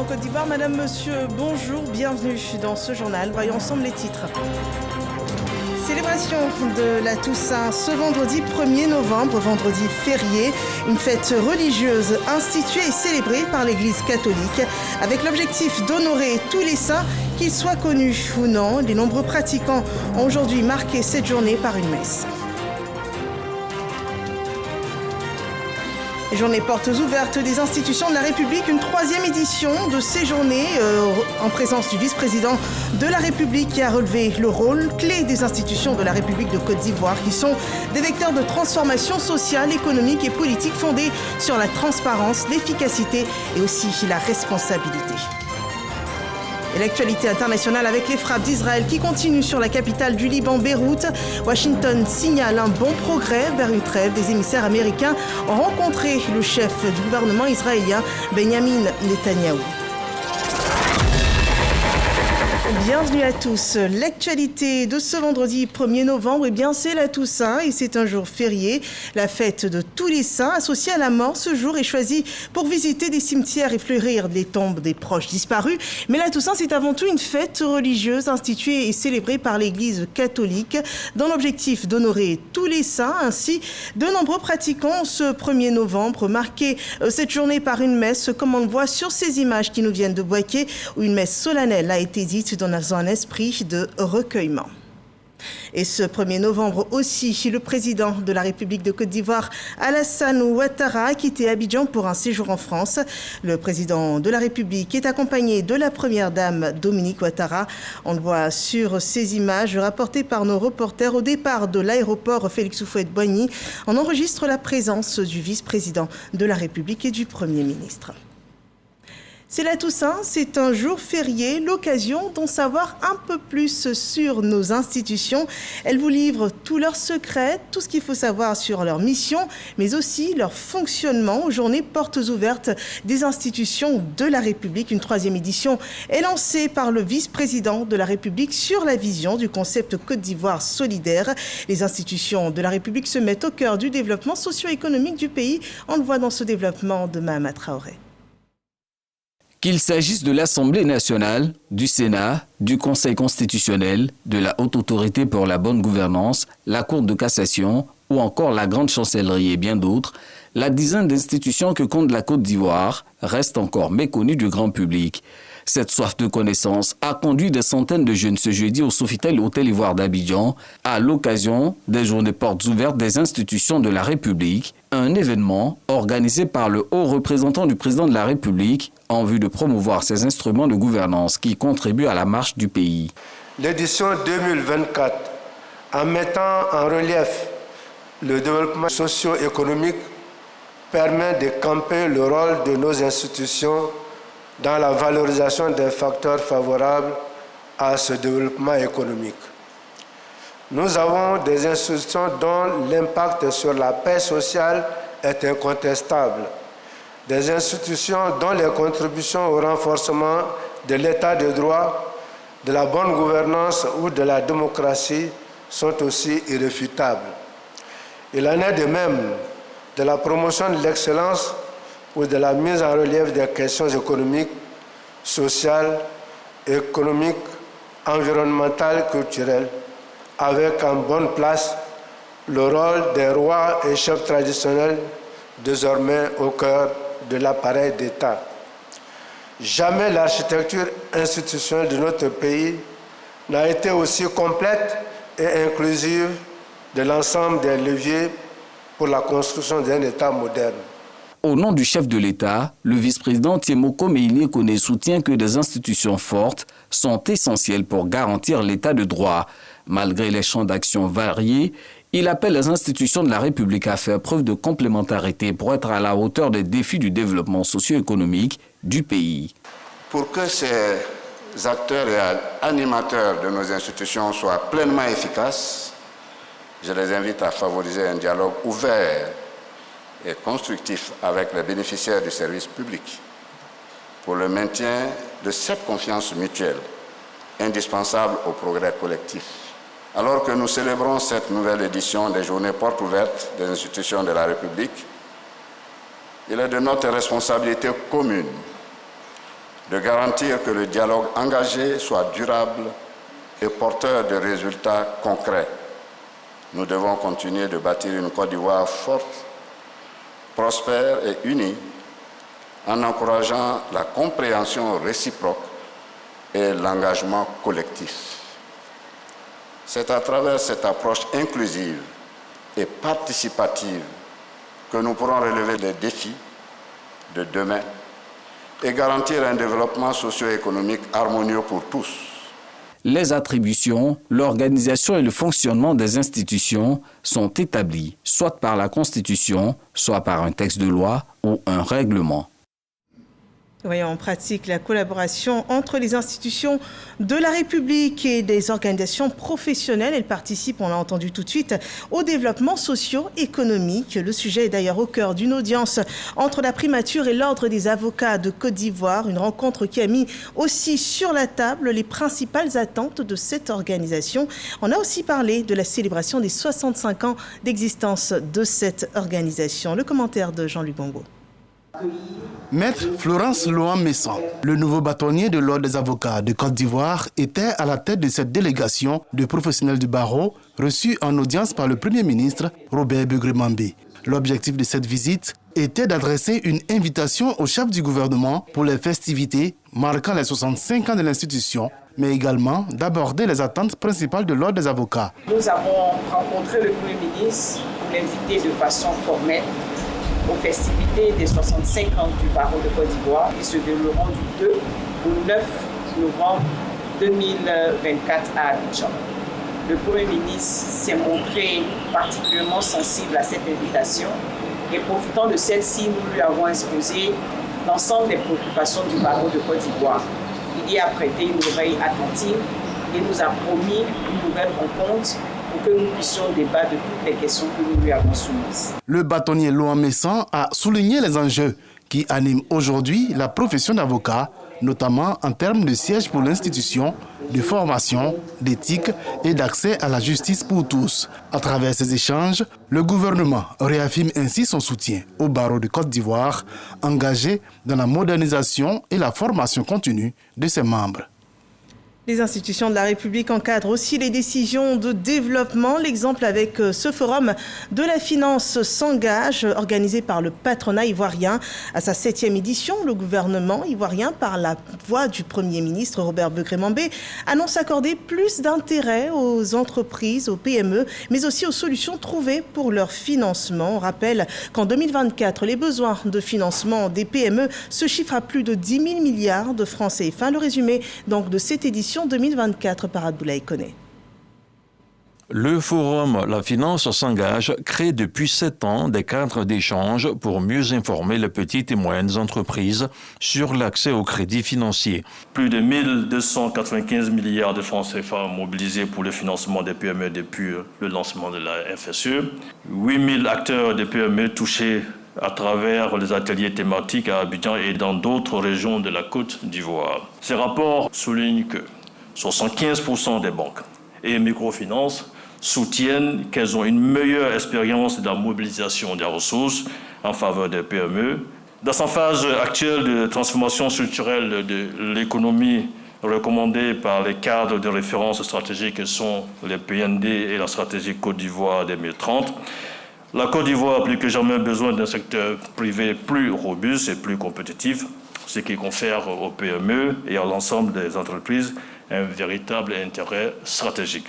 en Côte d'Ivoire. Madame, monsieur, bonjour, bienvenue dans ce journal. Voyons ensemble les titres. Célébration de la Toussaint ce vendredi 1er novembre, vendredi férié. Une fête religieuse instituée et célébrée par l'Église catholique avec l'objectif d'honorer tous les saints, qu'ils soient connus ou non. Les nombreux pratiquants ont aujourd'hui marqué cette journée par une messe. Journée portes ouvertes des institutions de la République, une 3e édition de ces journées en présence du vice-président de la République qui a relevé le rôle clé des institutions de la République de Côte d'Ivoire qui sont des vecteurs de transformation sociale, économique et politique fondés sur la transparence, l'efficacité et aussi la responsabilité. Et l'actualité internationale avec les frappes d'Israël qui continuent sur la capitale du Liban, Beyrouth. Washington signale un bon progrès vers une trêve. Des émissaires américains ont rencontré le chef du gouvernement israélien, Benjamin Netanyahou. Bienvenue à tous. L'actualité de ce vendredi 1er novembre, c'est la Toussaint et c'est un jour férié. La fête de tous les saints associée à la mort ce jour est choisie pour visiter des cimetières et fleurir les tombes des proches disparus. Mais la Toussaint, c'est avant tout une fête religieuse instituée et célébrée par l'Église catholique dans l'objectif d'honorer tous les saints. Ainsi, de nombreux pratiquants ce 1er novembre marquaient cette journée par une messe, comme on le voit sur ces images qui nous viennent de Boaké, où une messe solennelle a été dite dans un esprit de recueillement. Et ce 1er novembre aussi, le président de la République de Côte d'Ivoire, Alassane Ouattara, a quitté Abidjan pour un séjour en France. Le président de la République est accompagné de la première dame Dominique Ouattara. On le voit sur ces images rapportées par nos reporters au départ de l'aéroport Félix Houphouët-Boigny. On enregistre la présence du vice-président de la République et du Premier ministre. C'est la Toussaint, c'est un jour férié, l'occasion d'en savoir un peu plus sur nos institutions. Elles vous livrent tous leurs secrets, tout ce qu'il faut savoir sur leur mission, mais aussi leur fonctionnement aux journées portes ouvertes des institutions de la République. Une 3e édition est lancée par le vice-président de la République sur la vision du concept Côte d'Ivoire solidaire. Les institutions de la République se mettent au cœur du développement socio-économique du pays. On le voit dans ce développement de Mahama Traoré. Qu'il s'agisse de l'Assemblée nationale, du Sénat, du Conseil constitutionnel, de la Haute Autorité pour la bonne gouvernance, la Cour de cassation ou encore la Grande Chancellerie et bien d'autres, la dizaine d'institutions que compte la Côte d'Ivoire reste encore méconnue du grand public. Cette soif de connaissance a conduit des centaines de jeunes ce jeudi au Sofitel Hôtel Ivoire d'Abidjan à l'occasion des journées portes ouvertes des institutions de la République, un événement organisé par le haut représentant du président de la République en vue de promouvoir ces instruments de gouvernance qui contribuent à la marche du pays. L'édition 2024, en mettant en relief le développement socio-économique, permet de camper le rôle de nos institutions dans la valorisation des facteurs favorables à ce développement économique. Nous avons des institutions dont l'impact sur la paix sociale est incontestable, des institutions dont les contributions au renforcement de l'état de droit, de la bonne gouvernance ou de la démocratie sont aussi irréfutables. Il en est de même de la promotion de l'excellence ou de la mise en relief des questions économiques, sociales, économiques, environnementales, culturelles, avec en bonne place le rôle des rois et chefs traditionnels désormais au cœur de l'appareil d'État. Jamais l'architecture institutionnelle de notre pays n'a été aussi complète et inclusive de l'ensemble des leviers pour la construction d'un État moderne. Au nom du chef de l'État, le vice-président Tiemoko Meïlé Koné soutient que des institutions fortes sont essentielles pour garantir l'état de droit. Malgré les champs d'action variés, il appelle les institutions de la République à faire preuve de complémentarité pour être à la hauteur des défis du développement socio-économique du pays. Pour que ces acteurs et animateurs de nos institutions soient pleinement efficaces, je les invite à favoriser un dialogue ouvert et constructif avec les bénéficiaires du service public pour le maintien de cette confiance mutuelle indispensable au progrès collectif. Alors que nous célébrons cette nouvelle édition des Journées portes ouvertes des institutions de la République, il est de notre responsabilité commune de garantir que le dialogue engagé soit durable et porteur de résultats concrets. Nous devons continuer de bâtir une Côte d'Ivoire forte, prospère et unie, en encourageant la compréhension réciproque et l'engagement collectif. C'est à travers cette approche inclusive et participative que nous pourrons relever les défis de demain et garantir un développement socio-économique harmonieux pour tous. Les attributions, l'organisation et le fonctionnement des institutions sont établis soit par la Constitution, soit par un texte de loi ou un règlement. Voyons en pratique la collaboration entre les institutions de la République et des organisations professionnelles. Elles participent, on l'a entendu tout de suite, au développement socio-économique. Le sujet est d'ailleurs au cœur d'une audience entre la primature et l'Ordre des avocats de Côte d'Ivoire. Une rencontre qui a mis aussi sur la table les principales attentes de cette organisation. On a aussi parlé de la célébration des 65 ans d'existence de cette organisation. Le commentaire de Jean-Luc Bongo. Maître Florence Lohan-Messan, le nouveau bâtonnier de l'Ordre des avocats de Côte d'Ivoire, était à la tête de cette délégation de professionnels du barreau reçus en audience par le Premier ministre Robert Begré-Mambé. L'objectif de cette visite était d'adresser une invitation au chef du gouvernement pour les festivités marquant les 65 ans de l'institution, mais également d'aborder les attentes principales de l'Ordre des avocats. Nous avons rencontré le Premier ministre pour l'inviter de façon formelle aux festivités des 65 ans du barreau de Côte d'Ivoire qui se dérouleront du 2 au 9 novembre 2024 à Abidjan. Le Premier ministre s'est montré particulièrement sensible à cette invitation et profitant de celle-ci, nous lui avons exposé l'ensemble des préoccupations du barreau de Côte d'Ivoire. Il y a prêté une oreille attentive et nous a promis une nouvelle rencontre pour que nous puissions débattre de toutes les questions que nous lui avons soumises. Le bâtonnier Lohan-Messan a souligné les enjeux qui animent aujourd'hui la profession d'avocat, notamment en termes de sièges pour l'institution, de formation, d'éthique et d'accès à la justice pour tous. À travers ces échanges, le gouvernement réaffirme ainsi son soutien au barreau de Côte d'Ivoire, engagé dans la modernisation et la formation continue de ses membres. Les institutions de la République encadrent aussi les décisions de développement. L'exemple avec ce forum de la finance s'engage, organisé par le patronat ivoirien. À sa 7e édition, le gouvernement ivoirien, par la voix du Premier ministre Robert Begré-Mambé, annonce accorder plus d'intérêt aux entreprises, aux PME, mais aussi aux solutions trouvées pour leur financement. On rappelle qu'en 2024, les besoins de financement des PME se chiffrent à plus de 10 000 milliards de francs CFA. Le résumé donc de cette édition 2024 par Abdoulaye Koné. Le forum La Finance s'engage crée depuis 7 ans des cadres d'échange pour mieux informer les petites et moyennes entreprises sur l'accès au crédit financier. Plus de 1 295 milliards de francs CFA mobilisés pour le financement des PME depuis le lancement de la FSE. 8 000 acteurs des PME touchés à travers les ateliers thématiques à Abidjan et dans d'autres régions de la Côte d'Ivoire. Ces rapports soulignent que 75% des banques et microfinances soutiennent qu'elles ont une meilleure expérience de la mobilisation des ressources en faveur des PME. Dans sa phase actuelle de transformation structurelle de l'économie recommandée par les cadres de référence stratégiques que sont les PND et la stratégie Côte d'Ivoire 2030, la Côte d'Ivoire a plus que jamais besoin d'un secteur privé plus robuste et plus compétitif, ce qui confère aux PME et à l'ensemble des entreprises un véritable intérêt stratégique.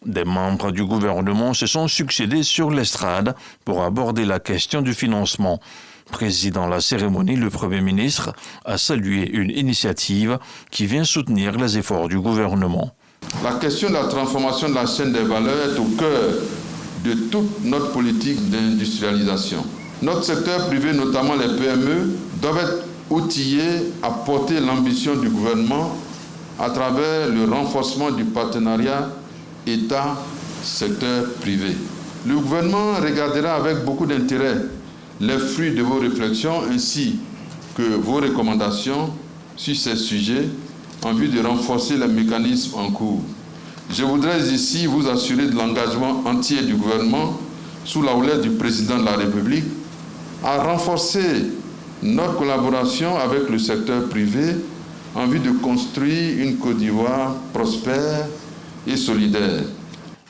Des membres du gouvernement se sont succédés sur l'estrade pour aborder la question du financement. Présidant la cérémonie, le Premier ministre a salué une initiative qui vient soutenir les efforts du gouvernement. La question de la transformation de la chaîne des valeurs est au cœur de toute notre politique d'industrialisation. Notre secteur privé, notamment les PME, doivent être outillés à porter l'ambition du gouvernement à travers le renforcement du partenariat État-secteur privé. Le gouvernement regardera avec beaucoup d'intérêt les fruits de vos réflexions ainsi que vos recommandations sur ces sujets en vue de renforcer les mécanismes en cours. Je voudrais ici vous assurer de l'engagement entier du gouvernement, sous la houlette du président de la République, à renforcer notre collaboration avec le secteur privé en vue de construire une Côte d'Ivoire prospère et solidaire.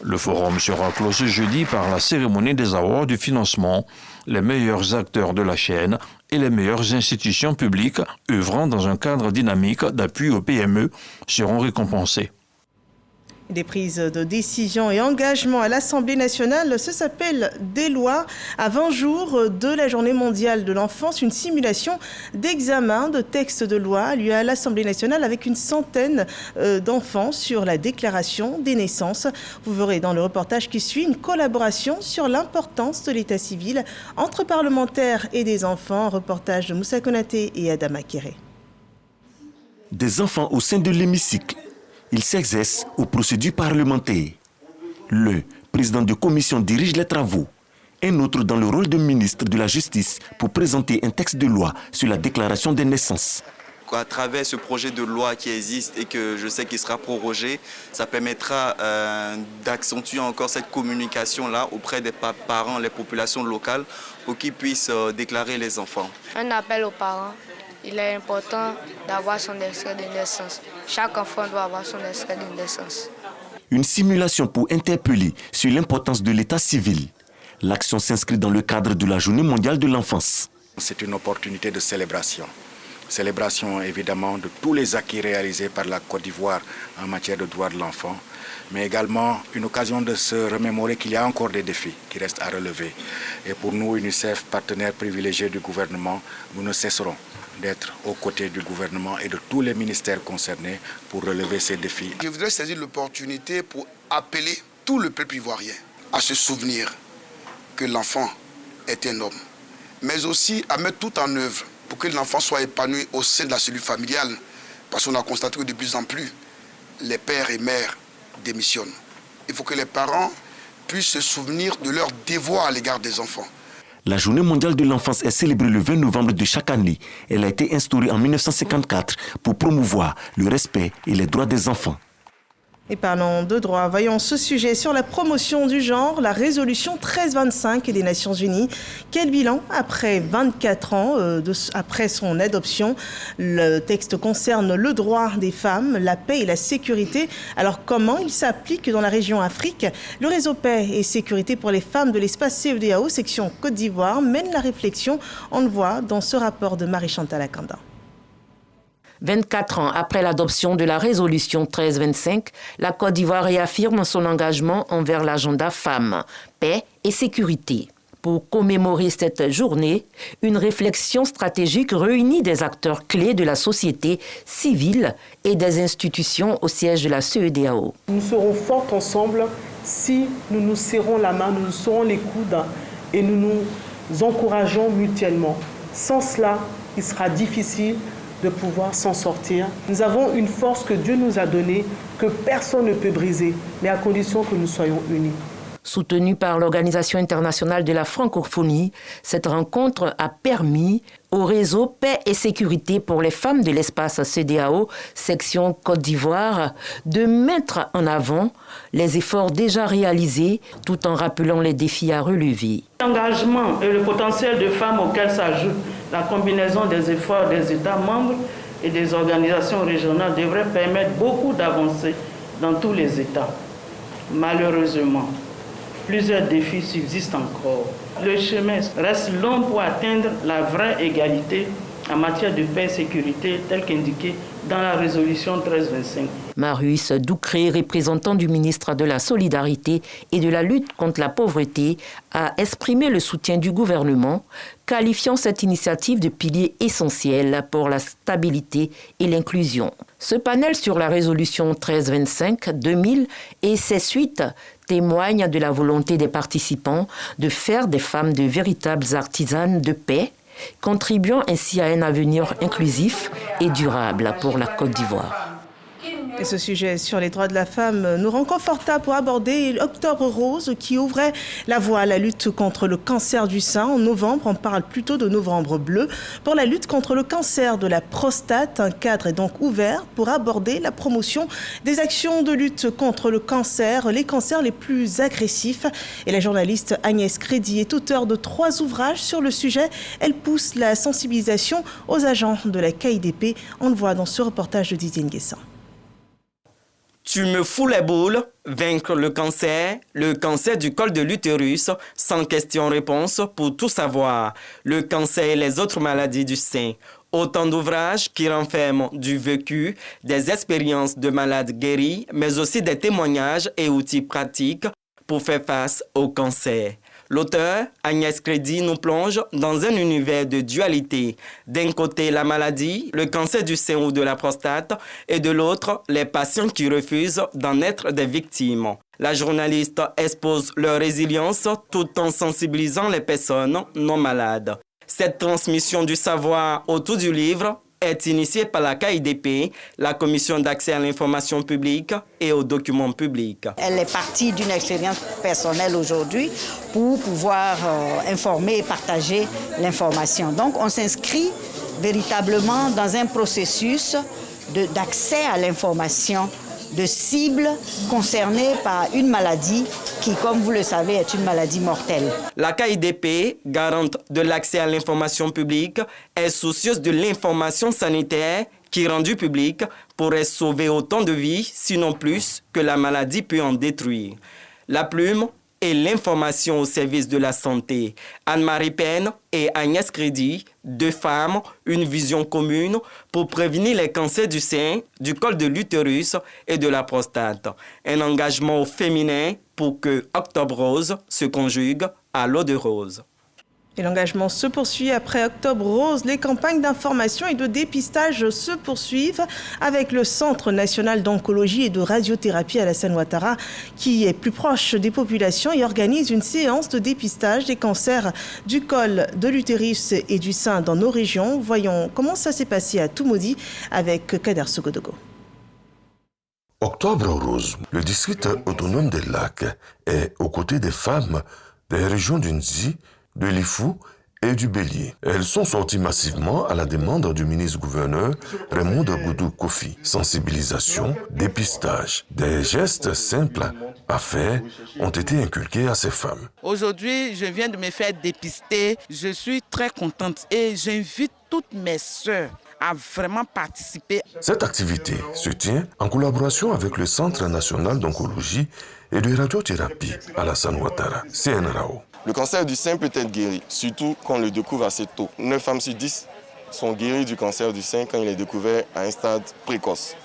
Le forum sera closé jeudi par la cérémonie des awards du financement. Les meilleurs acteurs de la chaîne et les meilleures institutions publiques œuvrant dans un cadre dynamique d'appui aux PME seront récompensés. Des prises de décision et engagement à l'Assemblée nationale, ça s'appelle des lois. À 20 jours de la Journée mondiale de l'enfance, une simulation d'examen de textes de loi a lieu à l'Assemblée nationale avec une centaine d'enfants sur la déclaration des naissances. Vous verrez dans le reportage qui suit une collaboration sur l'importance de l'état civil entre parlementaires et des enfants. Un reportage de Moussa Konaté et Adama Kéré. Des enfants au sein de l'hémicycle. Il s'exerce aux procédures parlementaires. Le président de commission dirige les travaux. Un autre dans le rôle de ministre de la Justice pour présenter un texte de loi sur la déclaration des naissances. À travers ce projet de loi qui existe et que je sais qu'il sera prorogé, ça permettra d'accentuer encore cette communication-là auprès des parents, les populations locales, pour qu'ils puissent déclarer les enfants. Un appel aux parents. Il est important d'avoir son extrait de naissance. Chaque enfant doit avoir son extrait de naissance. Une simulation pour interpeller sur l'importance de l'état civil. L'action s'inscrit dans le cadre de la Journée mondiale de l'enfance. C'est une opportunité de célébration. Célébration évidemment de tous les acquis réalisés par la Côte d'Ivoire en matière de droits de l'enfant, mais également une occasion de se remémorer qu'il y a encore des défis qui restent à relever. Et pour nous, UNICEF, partenaire privilégié du gouvernement, nous ne cesserons d'être aux côtés du gouvernement et de tous les ministères concernés pour relever ces défis. Je voudrais saisir l'opportunité pour appeler tout le peuple ivoirien à se souvenir que l'enfant est un homme, mais aussi à mettre tout en œuvre pour que l'enfant soit épanoui au sein de la cellule familiale, parce qu'on a constaté que de plus en plus, les pères et mères démissionnent. Il faut que les parents puissent se souvenir de leur devoir à l'égard des enfants. La Journée mondiale de l'enfance est célébrée le 20 novembre de chaque année. Elle a été instaurée en 1954 pour promouvoir le respect et les droits des enfants. Et parlons de droit, voyons ce sujet sur la promotion du genre, la résolution 1325 des Nations Unies. Quel bilan après 24 ans après son adoption? Le texte concerne le droit des femmes, la paix et la sécurité. Alors comment il s'applique dans la région Afrique? Le réseau Paix et Sécurité pour les femmes de l'espace CEDEAO, section Côte d'Ivoire, mène la réflexion. On le voit dans ce rapport de Marie-Chantal Akanda. 24 ans après l'adoption de la résolution 1325, la Côte d'Ivoire réaffirme son engagement envers l'agenda femmes, paix et sécurité. Pour commémorer cette journée, une réflexion stratégique réunit des acteurs clés de la société civile et des institutions au siège de la CEDEAO. Nous serons fortes ensemble si nous nous serrons la main, nous nous serrons les coudes et nous nous encourageons mutuellement. Sans cela, il sera difficile de pouvoir s'en sortir. Nous avons une force que Dieu nous a donnée, que personne ne peut briser, mais à condition que nous soyons unis. Soutenue par l'Organisation internationale de la francophonie, cette rencontre a permis au réseau Paix et Sécurité pour les femmes de l'espace CEDEAO, section Côte d'Ivoire, de mettre en avant les efforts déjà réalisés tout en rappelant les défis à relever. L'engagement et le potentiel de femmes auxquels s'ajoute la combinaison des efforts des États membres et des organisations régionales devrait permettre beaucoup d'avancées dans tous les États. Malheureusement, plusieurs défis subsistent encore. Le chemin reste long pour atteindre la vraie égalité en matière de paix et sécurité telle qu'indiquée dans la résolution 1325. Marius Doucré, représentant du ministre de la Solidarité et de la lutte contre la pauvreté, a exprimé le soutien du gouvernement, qualifiant cette initiative de pilier essentiel pour la stabilité et l'inclusion. Ce panel sur la résolution 1325-2000 et ses suites témoignent de la volonté des participants de faire des femmes de véritables artisanes de paix, contribuant ainsi à un avenir inclusif et durable pour la Côte d'Ivoire. Et ce sujet sur les droits de la femme nous rend confortables pour aborder Octobre Rose qui ouvrait la voie à la lutte contre le cancer du sein. En novembre, on parle plutôt de Novembre bleu pour la lutte contre le cancer de la prostate. Un cadre est donc ouvert pour aborder la promotion des actions de lutte contre le cancer, les cancers les plus agressifs. Et la journaliste Agnès Crédit est auteure de 3 ouvrages sur le sujet. Elle pousse la sensibilisation aux agents de la KIDP. On le voit dans ce reportage de Didier Nguessan. Tu me fous les boules, vaincre le cancer du col de l'utérus, sans question-réponse pour tout savoir, le cancer et les autres maladies du sein. Autant d'ouvrages qui renferment du vécu, des expériences de malades guéris, mais aussi des témoignages et outils pratiques pour faire face au cancer. L'auteur, Agnès Crédit, nous plonge dans un univers de dualité. D'un côté, la maladie, le cancer du sein ou de la prostate, et de l'autre, les patients qui refusent d'en être des victimes. La journaliste expose leur résilience tout en sensibilisant les personnes non malades. Cette transmission du savoir autour du livre est initiée par la KIDP, la Commission d'accès à l'information publique et aux documents publics. Elle est partie d'une expérience personnelle aujourd'hui pour pouvoir informer et partager l'information. Donc on s'inscrit véritablement dans un processus d'accès à l'information de cibles concernées par une maladie qui, comme vous le savez, est une maladie mortelle. La KIDP, garante de l'accès à l'information publique, est soucieuse de l'information sanitaire qui, rendue publique, pourrait sauver autant de vies, sinon plus, que la maladie peut en détruire. La plume et l'information au service de la santé. Anne-Marie Penn et Agnès Crédit, 2 femmes, une vision commune pour prévenir les cancers du sein, du col de l'utérus et de la prostate. Un engagement féminin pour que Octobre Rose se conjugue à l'eau de rose. Et l'engagement se poursuit après Octobre Rose. Les campagnes d'information et de dépistage se poursuivent avec le Centre national d'oncologie et de radiothérapie Alassane Ouattara qui est plus proche des populations et organise une séance de dépistage des cancers du col de l'utérus et du sein dans nos régions. Voyons comment ça s'est passé à Toumoudi avec Kader Sogodogo. Octobre Rose, le district autonome des Lacs est aux côtés des femmes des régions du Nzi, de l'Ifou et du Bélier. Elles sont sorties massivement à la demande du ministre-gouverneur Raymond Goudou Kofi. Sensibilisation, dépistage, des gestes simples à faire ont été inculqués à ces femmes. Aujourd'hui, je viens de me faire dépister. Je suis très contente et j'invite toutes mes sœurs à vraiment participer. Cette activité se tient en collaboration avec le Centre national d'oncologie et de radiothérapie Alassane Ouattara, CNRAO. Le cancer du sein peut être guéri, surtout quand on le découvre assez tôt. 9 femmes sur 10 sont guéries du cancer du sein quand il est découvert à un stade précoce.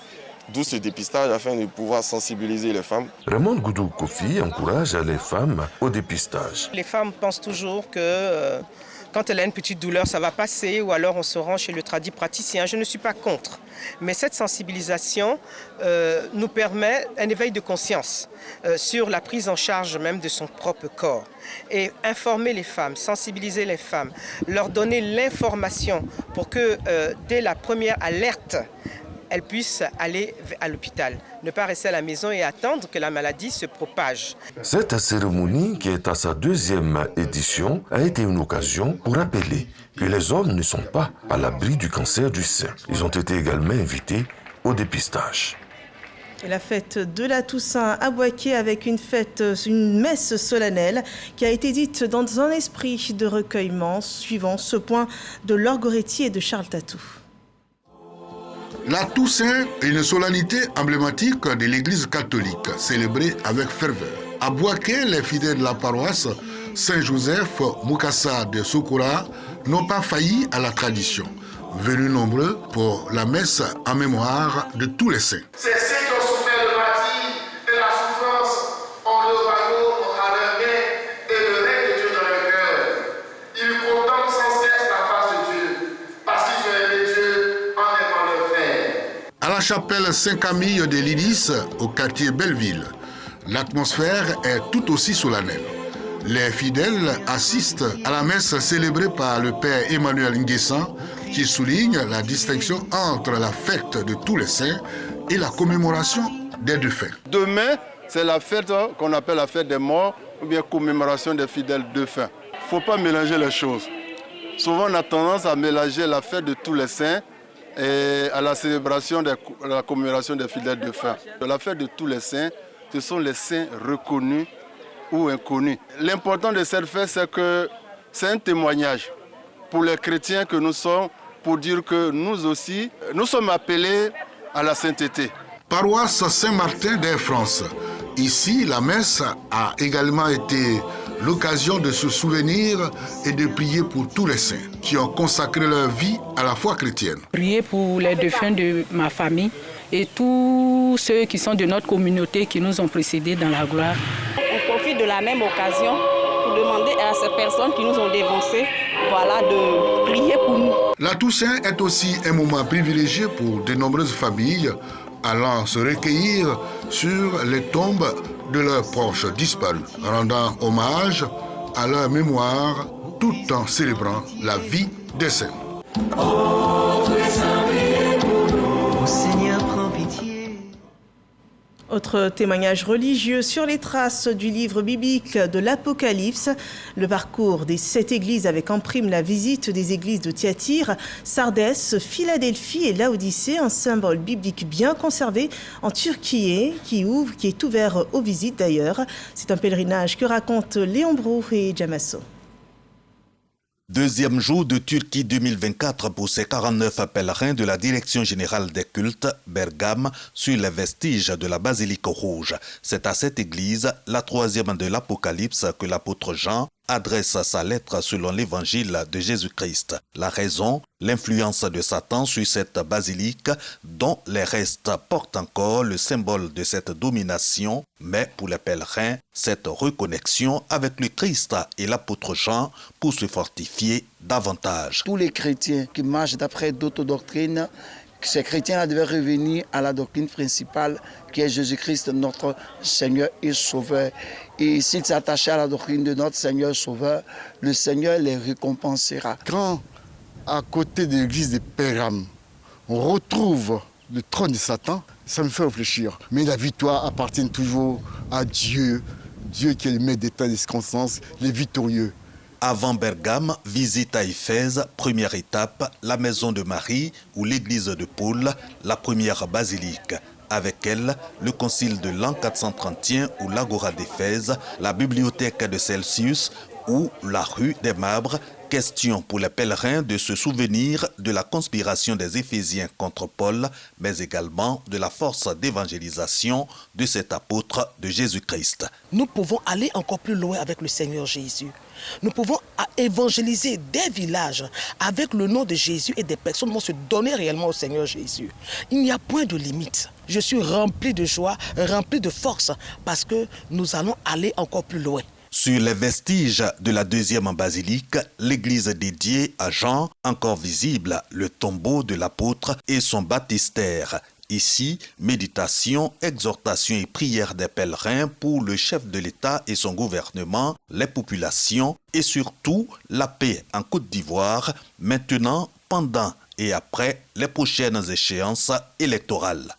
D'où ce dépistage afin de pouvoir sensibiliser les femmes. Raymond Goudou Kofi encourage les femmes au dépistage. Les femmes pensent toujours que quand elle a une petite douleur, ça va passer ou alors on se rend chez le praticien. Je ne suis pas contre. Mais cette sensibilisation nous permet un éveil de conscience sur la prise en charge même de son propre corps. Et informer les femmes, sensibiliser les femmes, leur donner l'information pour que dès la première alerte, elles puissent aller à l'hôpital, ne pas rester à la maison et attendre que la maladie se propage. Cette cérémonie, qui est à sa 2e édition, a été une occasion pour rappeler que les hommes ne sont pas à l'abri du cancer du sein. Ils ont été également invités au dépistage. Et la fête de la Toussaint à Bouaké avec une messe solennelle qui a été dite dans un esprit de recueillement, suivant ce point de Laure Goretti et de Charles Tatou. La Toussaint est une solennité emblématique de l'Église catholique, célébrée avec ferveur. À Bouaké, les fidèles de la paroisse Saint-Joseph Moukassa de Soukoura n'ont pas failli à la tradition. Venus nombreux pour la messe en mémoire de tous les saints. C'est ceux qui ont souffert le martyre et la souffrance ont le royaume à leur main et le règne de Dieu dans leur cœur. Ils contemplent sans cesse la face de Dieu parce qu'ils ont aimé Dieu en aimant leur frère. À la chapelle Saint-Camille de Lidis, au quartier Belleville, l'atmosphère est tout aussi solennelle. Les fidèles assistent à la messe célébrée par le père Emmanuel Nguessan qui souligne la distinction entre la fête de tous les saints et la commémoration des défunts. Demain, c'est la fête qu'on appelle la fête des morts ou bien commémoration des fidèles défunts. Il ne faut pas mélanger les choses. Souvent, on a tendance à mélanger la fête de tous les saints et à la célébration de la commémoration des fidèles défunts. La fête de tous les saints, ce sont les saints reconnus ou inconnus. L'important de cette fête, c'est que c'est un témoignage pour les chrétiens que nous sommes, pour dire que nous aussi, nous sommes appelés à la sainteté. Paroisse Saint-Martin d'Air France. Ici, la messe a également été l'occasion de se souvenir et de prier pour tous les saints qui ont consacré leur vie à la foi chrétienne. Prier pour les défunts de ma famille et tous ceux qui sont de notre communauté qui nous ont précédés dans la gloire. On profite de la même occasion pour demander à ces personnes qui nous ont dévancés, de prier pour nous. La Toussaint est aussi un moment privilégié pour de nombreuses familles allant se recueillir sur les tombes de leurs proches disparus, rendant hommage à leur mémoire tout en célébrant la vie des saints. Seigneur, prends pitié. Autre témoignage religieux sur les traces du livre biblique de l'Apocalypse. Le parcours des 7 églises avec en prime la visite des églises de Thyatire, Sardès, Philadelphie et Laodicée, un symbole biblique bien conservé en Turquie qui est ouvert aux visites d'ailleurs. C'est un pèlerinage que racontent Léon Brou et Jamasso. Deuxième jour de Turquie 2024 pour ces 49 pèlerins de la Direction générale des cultes, Bergame, sur les vestiges de la Basilique Rouge. C'est à cette église, la 3e de l'Apocalypse, que l'apôtre Jean adresse sa lettre selon l'évangile de Jésus-Christ. La raison, l'influence de Satan sur cette basilique dont les restes portent encore le symbole de cette domination, mais pour les pèlerins, cette reconnexion avec le Christ et l'apôtre Jean pour se fortifier davantage. Tous les chrétiens qui marchent d'après d'autres doctrines, ces chrétiens-là devaient revenir à la doctrine principale qui est Jésus-Christ, notre Seigneur et Sauveur. Et s'ils s'attachaient à la doctrine de notre Seigneur et Sauveur, le Seigneur les récompensera. Quand, à côté de l'église de Bergame, on retrouve le trône de Satan, ça me fait réfléchir. Mais la victoire appartient toujours à Dieu, Dieu qui est le maître des temps et des circonstances, les victorieux. Avant Bergame, visite à Éphèse, première étape, la maison de Marie ou l'église de Paul, la première basilique. Avec elle, le concile de l'an 431 ou l'agora d'Éphèse, la bibliothèque de Celsius ou la rue des Marbres. Question pour les pèlerins de se souvenir de la conspiration des Éphésiens contre Paul, mais également de la force d'évangélisation de cet apôtre de Jésus-Christ. Nous pouvons aller encore plus loin avec le Seigneur Jésus. Nous pouvons évangéliser des villages avec le nom de Jésus et des personnes vont se donner réellement au Seigneur Jésus. Il n'y a point de limite. Je suis rempli de joie, rempli de force parce que nous allons aller encore plus loin. Sur les vestiges de la 2e basilique, l'église dédiée à Jean, encore visible, le tombeau de l'apôtre et son baptistère. Ici, méditation, exhortation et prière des pèlerins pour le chef de l'État et son gouvernement, les populations et surtout la paix en Côte d'Ivoire, maintenant, pendant et après les prochaines échéances électorales.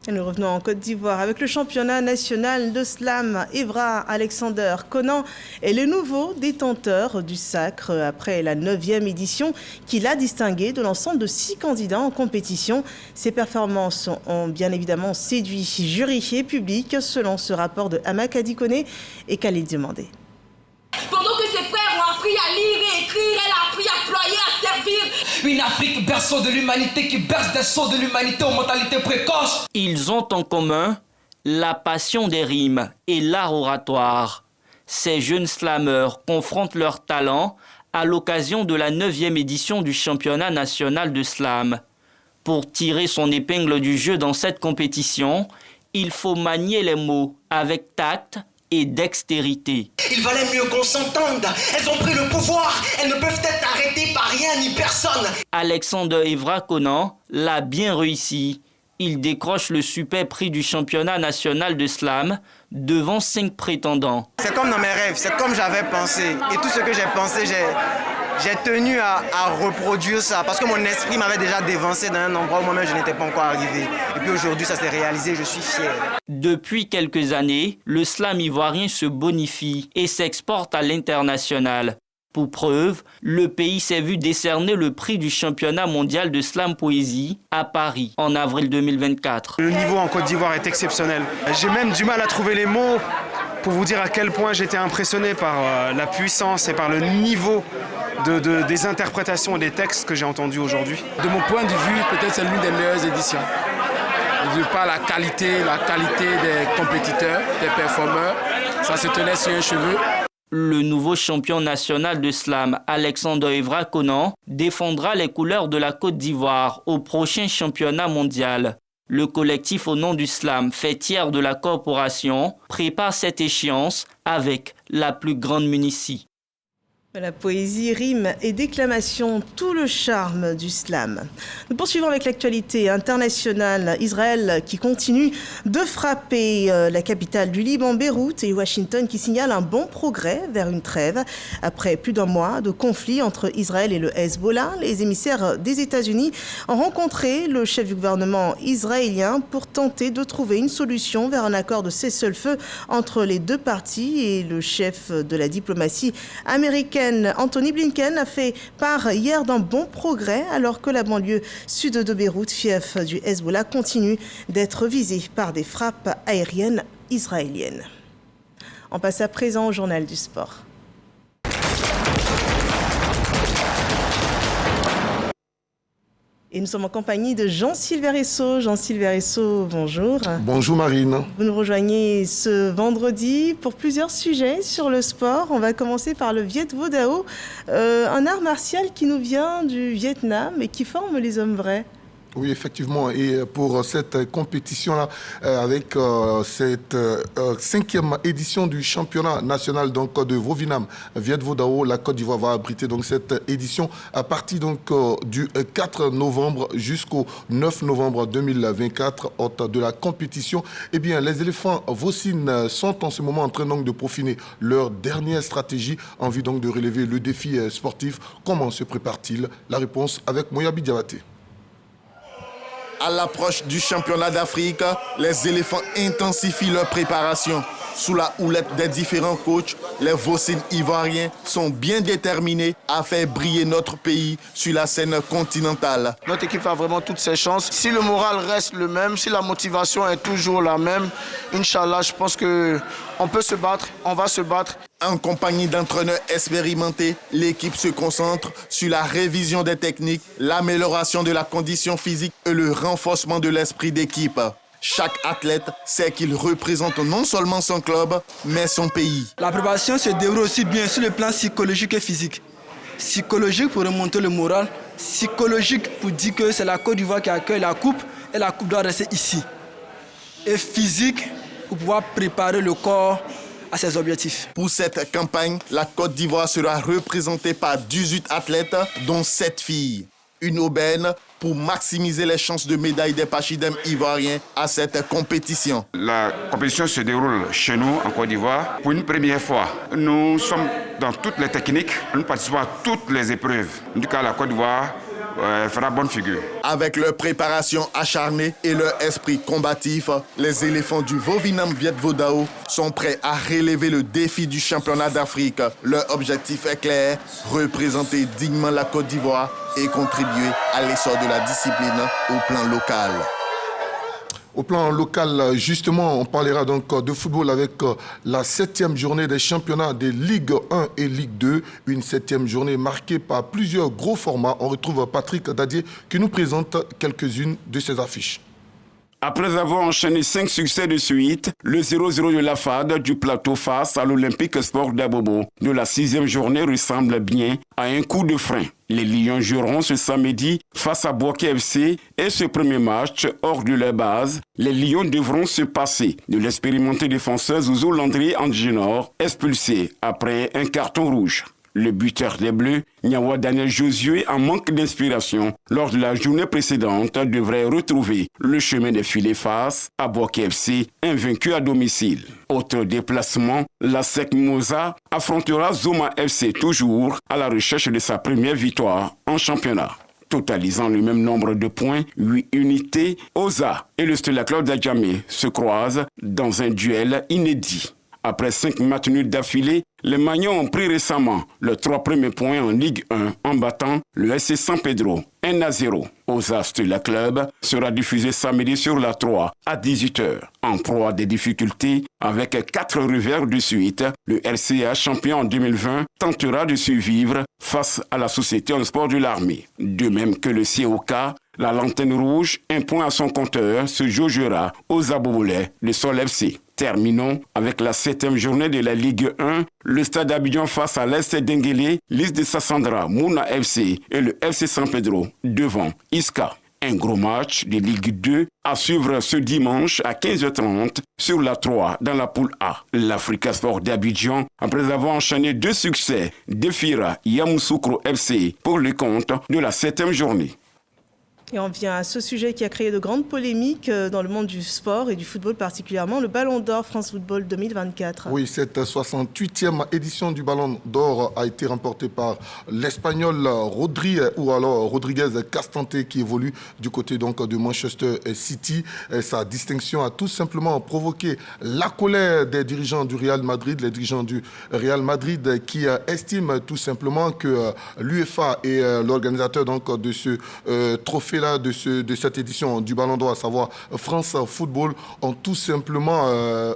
Et nous revenons en Côte d'Ivoire avec le championnat national de slam. Evra Alexander Conan est le nouveau détenteur du sacre après la 9e édition qui l'a distingué de l'ensemble de 6 candidats en compétition. Ses performances ont bien évidemment séduit jury et public selon ce rapport de Hamak Adikone et Khalid Demandé. Pendant que ses frères ont appris à lire et écrire, elle a appris à ployer, à servir. Une Afrique berceau de l'humanité qui berce des sauts de l'humanité aux mentalités précoces. Ils ont en commun la passion des rimes et l'art oratoire. Ces jeunes slameurs confrontent leurs talents à l'occasion de la 9e édition du championnat national de slam. Pour tirer son épingle du jeu dans cette compétition, il faut manier les mots avec tact et dextérité. Il valait mieux qu'on s'entende. Elles ont pris le pouvoir. Elles ne peuvent être arrêtées par rien ni personne. Alexander Evra Conan l'a bien réussi. Il décroche le super prix du championnat national de slam devant 5 prétendants. C'est comme dans mes rêves, c'est comme j'avais pensé. Et tout ce que j'ai pensé, j'ai tenu à reproduire ça parce que mon esprit m'avait déjà dévancé dans un endroit où moi-même je n'étais pas encore arrivé. Et puis aujourd'hui, ça s'est réalisé, je suis fier. Depuis quelques années, le slam ivoirien se bonifie et s'exporte à l'international. Pour preuve, le pays s'est vu décerner le prix du championnat mondial de slam poésie à Paris en avril 2024. Le niveau en Côte d'Ivoire est exceptionnel. J'ai même du mal à trouver les mots pour vous dire à quel point j'étais impressionné par la puissance et par le niveau des interprétations et des textes que j'ai entendus aujourd'hui. De mon point de vue, peut-être c'est l'une des meilleures éditions. De par la qualité des compétiteurs, des performeurs, ça se tenait sur un cheveu. Le nouveau champion national de slam, Alexandre Evra Conan, défendra les couleurs de la Côte d'Ivoire au prochain championnat mondial. Le collectif au nom du slam, fait tiers de la corporation, prépare cette échéance avec la plus grande munitie. La poésie, rime et déclamation, tout le charme du slam. Nous poursuivons avec l'actualité internationale. Israël qui continue de frapper la capitale du Liban, Beyrouth, et Washington qui signale un bon progrès vers une trêve. Après plus d'un mois de conflit entre Israël et le Hezbollah, les émissaires des États-Unis ont rencontré le chef du gouvernement israélien pour tenter de trouver une solution vers un accord de cessez-le-feu entre les deux parties. Et le chef de la diplomatie américaine, Anthony Blinken, a fait part hier d'un bon progrès alors que la banlieue sud de Beyrouth, fief du Hezbollah, continue d'être visée par des frappes aériennes israéliennes. On passe à présent au journal du sport. Et nous sommes en compagnie de Jean-Sylvain Esso. Jean-Sylvain Esso, bonjour. Bonjour Marine. Vous nous rejoignez ce vendredi pour plusieurs sujets sur le sport. On va commencer par le Viet Vo Dao, un art martial qui nous vient du Vietnam et qui forme les hommes vrais. Oui, effectivement. Et pour cette compétition-là, avec cette 5e édition du championnat national donc, de Vovinam, Viet Vo Dao, la Côte d'Ivoire va abriter donc, cette édition à partir donc, du 4 novembre jusqu'au 9 novembre 2024, hôte de la compétition. Eh bien, les éléphants Vosin sont en ce moment en train donc, de peaufiner leur dernière stratégie en vue donc, de relever le défi sportif. Comment se prépare-t-il? La réponse avec Moyabi Diabaté. À l'approche du championnat d'Afrique, les éléphants intensifient leur préparation. Sous la houlette des différents coachs, les Vosin ivoiriens sont bien déterminés à faire briller notre pays sur la scène continentale. Notre équipe a vraiment toutes ses chances. Si le moral reste le même, si la motivation est toujours la même, Inch'Allah, je pense qu'on peut se battre, on va se battre. En compagnie d'entraîneurs expérimentés, l'équipe se concentre sur la révision des techniques, l'amélioration de la condition physique et le renforcement de l'esprit d'équipe. Chaque athlète sait qu'il représente non seulement son club, mais son pays. La préparation se déroule aussi bien sur le plan psychologique et physique. Psychologique pour remonter le moral, psychologique pour dire que c'est la Côte d'Ivoire qui accueille la coupe et la coupe doit rester ici. Et physique pour pouvoir préparer le corps à ses objectifs. Pour cette campagne, la Côte d'Ivoire sera représentée par 18 athlètes, dont 7 filles. Une aubaine pour maximiser les chances de médaille des pachidèmes ivoiriens à cette compétition. La compétition se déroule chez nous, en Côte d'Ivoire, pour une première fois. Nous sommes dans toutes les techniques, nous participons à toutes les épreuves. En tout cas, la Côte d'Ivoire fera bonne figure. Avec leur préparation acharnée et leur esprit combatif, les éléphants du Vovinam Viet Vo Dao sont prêts à relever le défi du championnat d'Afrique. Leur objectif est clair, représenter dignement la Côte d'Ivoire et contribuer à l'essor de la discipline au plan local. Au plan local, justement, on parlera donc de football avec la 7e journée des championnats des Ligue 1 et Ligue 2. Une 7e journée marquée par plusieurs gros formats. On retrouve Patrick Dadier qui nous présente quelques-unes de ces affiches. Après avoir enchaîné 5 succès de suite, le 0-0 de la FAD du plateau face à l'Olympique Sport d'Abobo de la 6e journée ressemble bien à un coup de frein. Les Lions joueront ce samedi face à Bouaké FC et ce premier match hors de leur base, les Lions devront se passer de l'expérimenté défenseur Zouzou Landry Anginor, expulsé après un carton rouge. Le buteur des Bleus, Nyawa Daniel Josué, en manque d'inspiration lors de la journée précédente, devrait retrouver le chemin des filets face à Bouaké FC, invaincu à domicile. Autre déplacement, la SEC Moza affrontera Zoma FC, toujours à la recherche de sa première victoire en championnat. Totalisant le même nombre de points, 8 unités, Oza et le Stella Club d'Adjamé se croisent dans un duel inédit. Après 5 matchs nuls d'affilée, les Magnons ont pris récemment leurs 3 premiers points en Ligue 1 en battant le SC San Pedro 1-0. Oza Stella Club sera diffusé samedi sur la 3 à 18h. En proie à des difficultés, avec 4 revers de suite, le RCA, champion en 2020, tentera de survivre face à la Société en sport de l'armée. De même que le COK, la Lanterne Rouge, un point à son compteur, se jaugera aux Abobolais, le Sol FC. Terminons avec la 7e journée de la Ligue 1. Le Stade Abidjan face à l'Est Denguélé, Lys de Sassandra, Mouna FC et le FC San Pedro devant Isca. Un gros match de Ligue 2 à suivre ce dimanche à 15h30 sur la 3 dans la poule A. L'Africa Sport d'Abidjan, après avoir enchaîné 2 succès, défiera Yamoussoukro FC pour le compte de la 7e journée. Et on vient à ce sujet qui a créé de grandes polémiques dans le monde du sport et du football particulièrement, le Ballon d'Or France Football 2024. Oui, cette 68e édition du Ballon d'Or a été remportée par l'Espagnol Rodriguez Castante qui évolue du côté donc de Manchester City. Et sa distinction a tout simplement provoqué la colère des dirigeants du Real Madrid, les dirigeants du Real Madrid qui estiment tout simplement que l'UEFA et l'organisateur donc de ce trophée de cette édition du Ballon d'Or, à savoir France Football, ont tout simplement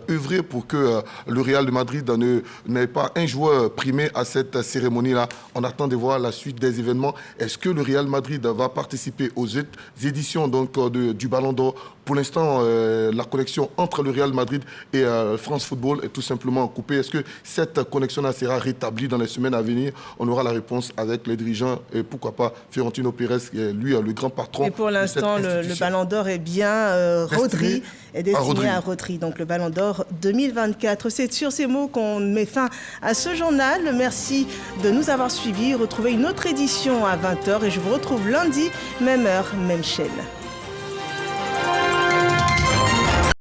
œuvré pour que le Real de Madrid n'ait pas un joueur primé à cette cérémonie-là. On attend de voir la suite des événements. Est-ce que le Real Madrid va participer aux éditions donc, du Ballon d'Or? Pour l'instant, la connexion entre le Real Madrid et France Football est tout simplement coupée. Est-ce que cette connexion-là sera rétablie dans les semaines à venir? On aura la réponse avec les dirigeants et pourquoi pas Fiorentino Pérez, qui est lui le grand patron. Et pour l'instant, le Ballon d'Or est bien Rodri, est destiné à Rodri. Donc le Ballon d'Or 2024. C'est sur ces mots qu'on met fin à ce journal. Merci de nous avoir suivis. Retrouvez une autre édition à 20h et je vous retrouve lundi, même heure, même chaîne.